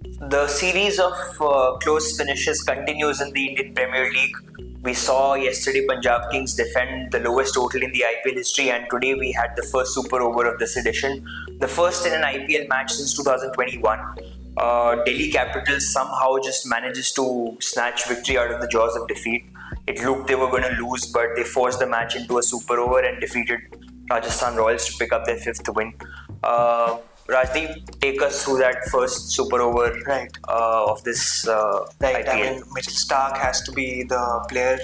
The series of close finishes continues in the Indian Premier League. We saw yesterday Punjab Kings defend the lowest total in the IPL history, and today we had the first super over of this edition, the first in an IPL match since 2021. Delhi Capitals somehow just manages to snatch victory out of the jaws of defeat. It looked they were going to lose, but they forced the match into a super over and defeated Rajasthan Royals to pick up their fifth win. Rajdeep, take us through that first super over Right. Of this Right, IPL. I mean, Mitchell Starc has to be the player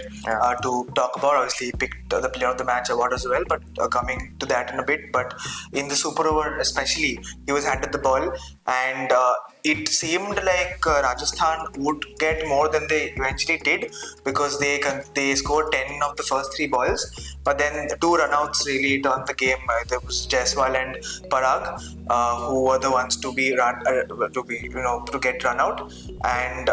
to talk about. Obviously, he picked the player of the match award as well, but coming to that in a bit. But in the super over, especially, he was handed the ball, and it seemed like Rajasthan would get more than they eventually did because they scored 10 of the first 3 balls, but then 2 runouts really turned the game. There was Jaiswal and Parag, who were the ones to get run out, and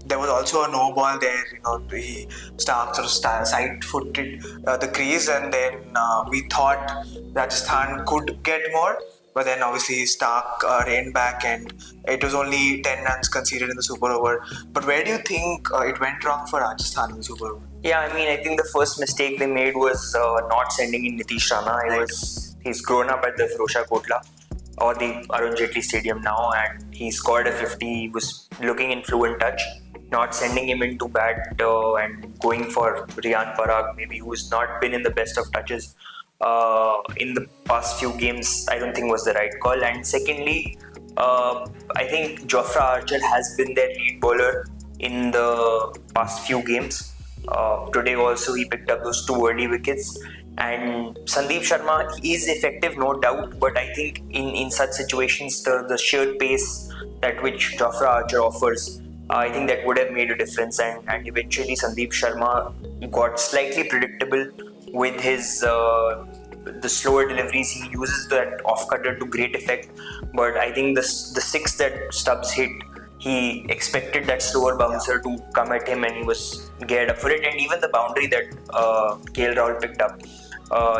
there was also a no ball there. He Stark sort of side-footed the crease, and then we thought Rajasthan could get more. But then obviously Stark reined back, and it was only 10 runs conceded in the super over. But where do you think it went wrong for Rajasthan in the super over? Yeah, I mean, I think the first mistake they made was not sending in Nitish Rana. He's grown up at the Firosha Kotla or the Arun Jaitley Stadium now, and he scored a 50. He was looking in fluent touch. Not sending him into bat and going for Riyan Parag, maybe who's not been in the best of touches in the past few games, I don't think was the right call. And secondly, I think Jofra Archer has been their lead bowler in the past few games. Today also he picked up those 2 early wickets. And Sandeep Sharma is effective, no doubt, but I think in such situations, the sheer pace that which Jofra Archer offers, I think that would have made a difference. And eventually Sandeep Sharma got slightly predictable with his the slower deliveries. He uses that off cutter to great effect, but I think the 6 that Stubbs hit, he expected that slower bouncer to come at him, and he was geared up for it. And even the boundary that KL Rahul picked up,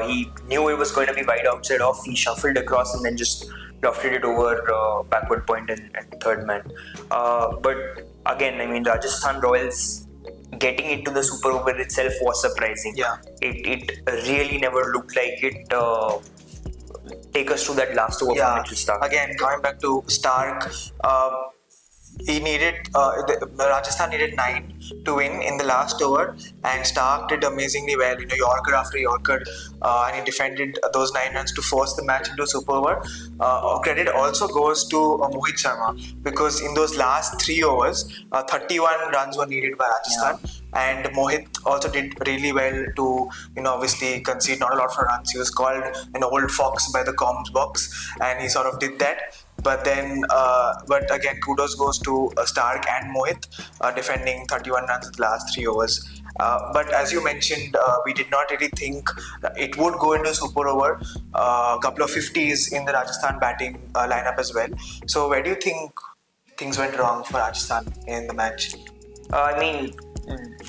he knew it was going to be wide outside off. He shuffled across and then just lofted it over backward point and third man. But again, I mean, Rajasthan Royals getting into the super over itself was surprising. Yeah. It really never looked like it. Take us to that last over from Mitchell Starc. Again, coming back to Stark, he needed Rajasthan needed 9 to win in the last over, and Stark did amazingly well. Yorker after Yorker, and he defended those 9 runs to force the match into a super over. Credit also goes to Mohit Sharma, because in those last 3 overs, 31 runs were needed by Rajasthan. And Mohit also did really well to, obviously concede not a lot of runs. He was called an old fox by the comms box, and he sort of did that. But then, but again, kudos goes to Starc and Mohit defending 31 runs in the last 3 overs. But as you mentioned, we did not really think it would go into super over. A couple of 50s in the Rajasthan batting lineup as well. So where do you think things went wrong for Rajasthan in the match? I mean,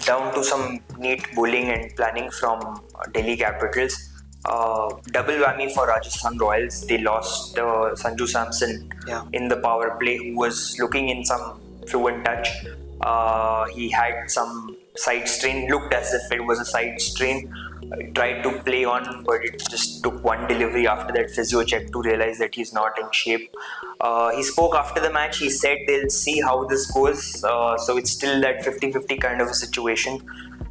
down to some neat bowling and planning from Delhi Capitals. Double whammy for Rajasthan Royals. They lost Sanju Samson in the power play, who was looking in some fluent touch. He had some side strain, looked as if it was a side strain. Tried to play on, but it just took one delivery after that physio check to realize that he's not in shape. He spoke after the match. He said they'll see how this goes. So it's still that 50-50 kind of a situation.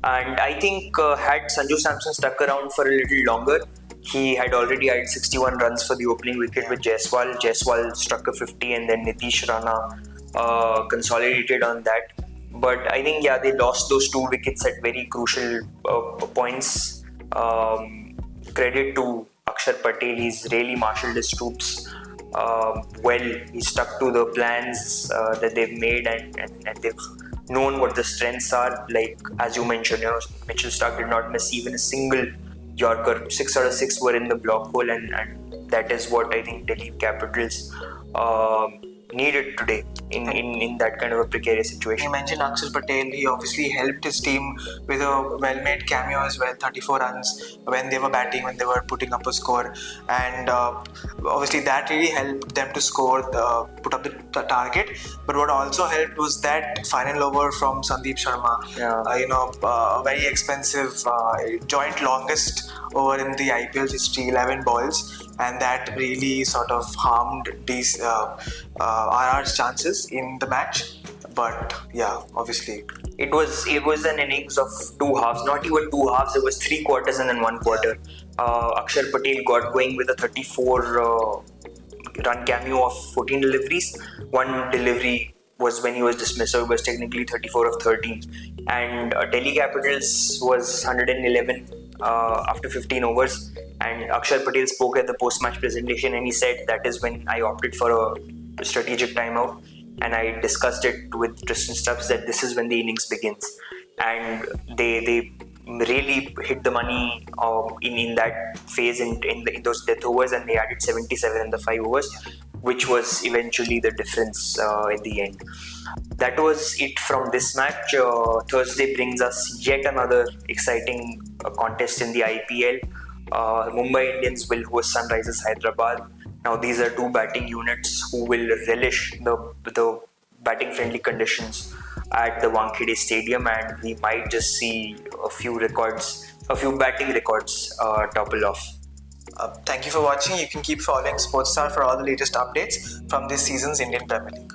And I think had Sanju Samson stuck around for a little longer, he had already had 61 runs for the opening wicket with Jaiswal. Jaiswal struck a 50, and then Nitish Rana consolidated on that. But I think, they lost those 2 wickets at very crucial points. Credit to Axar Patel. He's really marshaled his troops well. He stuck to the plans that they've made, and they've known what the strengths are. Like, as you mentioned, Mitchell Starc did not miss even a single Yorker. 6 out of 6 were in the block hole, and that is what I think Delhi Capitals needed today in that kind of a precarious situation. You mentioned Axar Patel. He obviously helped his team with a well-made cameo as well, 34 runs when they were batting, when they were putting up a score, and obviously that really helped them to score, put up the target. But what also helped was that final over from Sandeep Sharma. Very expensive, joint longest over in the IPL history, 11 balls, and that really sort of harmed these RR's chances in the match. But yeah, obviously it was an innings of two halves, not even two halves. It was three quarters and then one quarter. Akshar Patel got going with a 34 run cameo of 14 deliveries. One delivery was when he was dismissed, so it was technically 34 of 13. And Delhi Capitals was 111 after 15 overs. And Akshar Patel spoke at the post-match presentation, and he said that is when I opted for a strategic timeout, and I discussed it with Tristan Stubbs that this is when the innings begins. And they really hit the money in that phase in those death overs, and they added 77 in the 5 overs, which was eventually the difference in the end. That was it from this match. Thursday brings us yet another exciting contest in the IPL. Mumbai Indians will host Sunrisers Hyderabad. Now these are two batting units who will relish the batting friendly conditions at the Wankhede Stadium, and we might just see a few batting records topple off. Thank you for watching. You can keep following Sportstar for all the latest updates from this season's Indian Premier League.